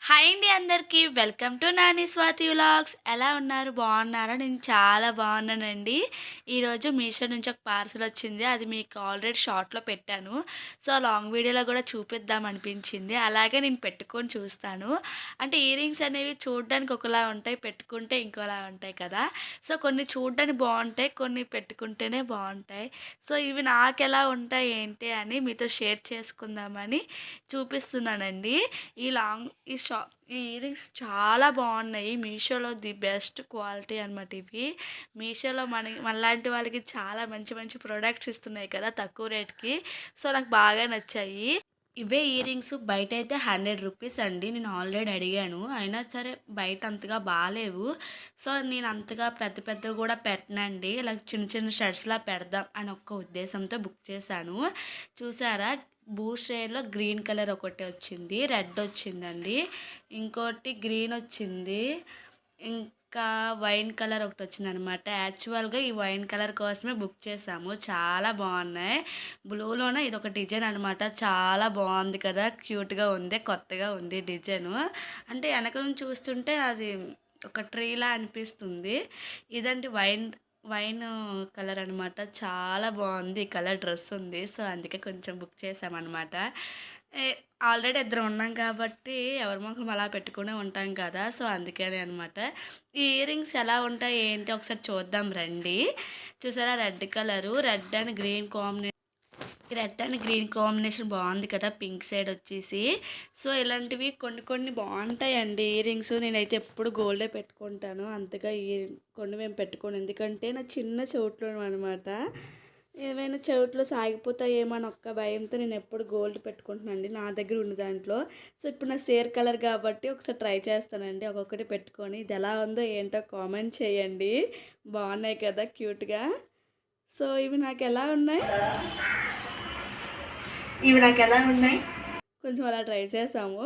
Hi అండి అందరికీ welcome to Nani Swathi vlogs. ఎలా ఉన్నారు? బాగున్నారా? నేను చాలా బాగున్నానండి. ఈరోజు మీషో నుంచి ఒక పార్సల్ వచ్చింది. అది మీకు ఆల్రెడీ షార్ట్లో పెట్టాను. సో లాంగ్ వీడియోలో కూడా చూపిద్దాం అనిపించింది. అలాగే నేను పెట్టుకొని చూస్తాను. అంటే ఇయర్ రింగ్స్ అనేవి చూడడానికి ఒకలా ఉంటాయి, పెట్టుకుంటే ఇంకోలా ఉంటాయి కదా. సో కొన్ని చూడడానికి బాగుంటాయి, కొన్ని పెట్టుకుంటేనే బాగుంటాయి. సో ఇవి నాకు ఎలా ఉంటాయి ఏంటి అని మీతో షేర్ చేసుకుందామని చూపిస్తున్నానండి. ఈ ఇయర్ రింగ్స్ చాలా బాగున్నాయి. మీషోలో ది బెస్ట్ క్వాలిటీ అనమాట ఇవి. మీషోలో మనలాంటి వాళ్ళకి చాలా మంచి మంచి ప్రోడక్ట్స్ ఇస్తున్నాయి కదా తక్కువ రేట్కి. సో నాకు బాగా నచ్చాయి. ఇవే ఇయర్ రింగ్స్ బయట అయితే 100 రూపీస్ అండి. నేను ఆల్రెడీ అడిగాను, అయినా సరే బయట అంతగా బాగాలేవు. సో నేను అంతగా పెద్ద పెద్దవి కూడా పెట్టనండి, ఇలా చిన్న చిన్న షర్ట్స్లా పెడదాం అని ఒక్క ఉద్దేశంతో బుక్ చేశాను. చూసారా, బూస్ట్ షేడ్లో గ్రీన్ కలర్ ఒకటి వచ్చింది, రెడ్ వచ్చిందండి, ఇంకోటి గ్రీన్ వచ్చింది, ఇంకా వైన్ కలర్ ఒకటి వచ్చిందనమాట. యాక్చువల్గా ఈ వైన్ కలర్ కోసమే బుక్ చేసాము. చాలా బాగున్నాయి. బ్లూలోనే ఇది ఒక డిజైన్ అనమాట. చాలా బాగుంది కదా, క్యూట్గా ఉంది, కొత్తగా ఉంది డిజైను. అంటే వెనక నుంచి చూస్తుంటే అది ఒక ట్రీలా అనిపిస్తుంది. ఇదంటే వైన్ వైన్ కలర్ అనమాట. చాలా బాగుంది ఈ కలర్ డ్రెస్ ఉంది. సో అందుకే కొంచెం బుక్ చేసామన్నమాట. ఆల్రెడీ ఇద్దరు ఉన్నాం కాబట్టి ఎవరి మొక్కలు అలా పెట్టుకునే ఉంటాం కదా. సో అందుకని అనమాట. ఈ ఇయర్ రింగ్స్ ఎలా ఉంటాయి ఏంటి ఒకసారి చూద్దాం రండి. చూసారా, red colour, red and green combination. Red and green combination బాగుంది కదా, పింక్ సైడ్ వచ్చేసి. సో ఇలాంటివి కొన్ని కొన్ని బాగుంటాయండి ఇయర్ రింగ్స్. నేనైతే ఎప్పుడు గోల్డే పెట్టుకుంటాను, అంతగా కొన్ని మేము పెట్టుకోను. ఎందుకంటే నా చిన్న చెవుట్లో అనమాట, ఏమైనా చెవుట్లో సాగిపోతాయేమో అని ఒక్క భయంతో నేను ఎప్పుడు గోల్డ్ పెట్టుకుంటున్నానండి నా దగ్గర ఉన్న దాంట్లో. సో ఇప్పుడు నా సేర్ కలర్ కాబట్టి ఒకసారి ట్రై చేస్తానండి ఒక్కొక్కటి పెట్టుకొని. ఇది ఎలా ఉందో ఏంటో కామెంట్ చేయండి. బాగున్నాయి కదా క్యూట్గా. సో ఇవి నాకు ఎలా ఉన్నాయి కొంచెం అలా ట్రై చేసాము.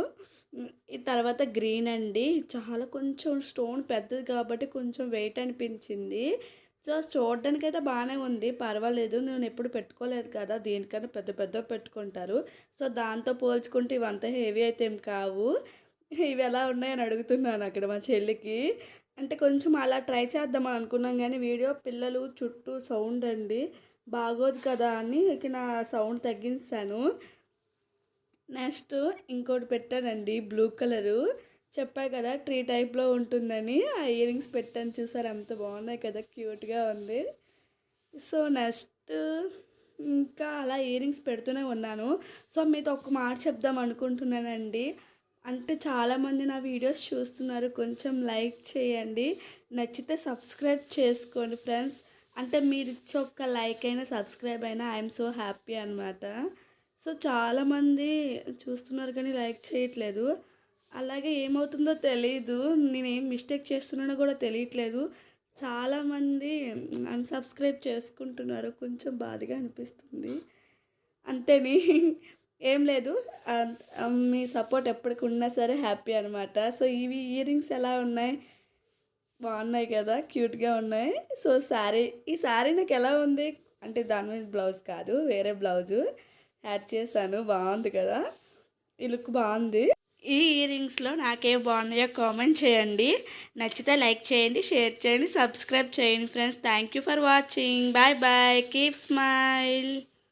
ఈ తర్వాత గ్రీన్ అండి, చాలా కొంచెం స్టోన్ పెద్దది కాబట్టి కొంచెం వెయిట్ అనిపించింది. సో చూడడానికి అయితే బాగానే ఉంది, పర్వాలేదు. నేను ఎప్పుడు పెట్టుకోలేదు కదా, దీనికన్నా పెద్ద పెద్ద పెట్టుకుంటారు. సో దాంతో పోల్చుకుంటే ఇవంతా హెవీ అయితే ఏం కావు. ఇవి ఎలా ఉన్నాయని అడుగుతున్నాను అక్కడ మా చెల్లికి. అంటే కొంచెం అలా ట్రై చేద్దామని అనుకున్నాం, కానీ వీడియో పిల్లలు చుట్టూ సౌండ్ అండి బాగోదు కదా అని ఇక నా సౌండ్ తగ్గించాను. నెక్స్ట్ ఇంకోటి పెట్టానండి, బ్లూ కలరు. చెప్పా కదా ట్రీ టైప్లో ఉంటుందని. ఆ ఇయర్ రింగ్స్ పెట్టాను, చూసారు ఎంత బాగున్నాయి కదా, క్యూట్గా ఉంది. సో నెక్స్ట్ ఇంకా అలా ఇయర్ రింగ్స్ పెడుతూనే ఉన్నాను. సో మీతో ఒక మాట చెప్దాం అనుకుంటున్నానండి. అంటే చాలామంది నా వీడియోస్ చూస్తున్నారు, కొంచెం లైక్ చేయండి, నచ్చితే సబ్స్క్రైబ్ చేసుకోండి ఫ్రెండ్స్. అంటే మీరు ఇచ్చే ఒక్క లైక్ అయినా సబ్స్క్రైబ్ అయినా ఐఎమ్ సో హ్యాపీ అనమాట. సో చాలామంది చూస్తున్నారు కానీ లైక్ చేయట్లేదు. అలాగే ఏమవుతుందో తెలీదు, నేనేం మిస్టేక్ చేస్తున్నానో కూడా తెలియట్లేదు. చాలామంది అన్సబ్స్క్రైబ్ చేసుకుంటున్నారు, కొంచెం బాధగా అనిపిస్తుంది. అంతేని ఏం లేదు, మీ సపోర్ట్ ఎప్పటికి ఉన్నా సరే హ్యాపీ అనమాట. సో ఇవి ఇయర్ రింగ్స్ ఎలా ఉన్నాయి, బాగున్నాయి కదా, క్యూట్గా ఉన్నాయి. సో ఈ శారీ నాకు ఎలా ఉంది అంటే దాని మీద బ్లౌజ్ కాదు, వేరే బ్లౌజు యాడ్ చేశాను. బాగుంది కదా, ఈ లుక్ బాగుంది. ఈ ఇయర్ రింగ్స్లో నాకేం బాగున్నాయో కామెంట్ చేయండి. నచ్చితే లైక్ చేయండి, షేర్ చేయండి, సబ్స్క్రైబ్ చేయండి friends. Thank you for watching. Bye bye, keep smile.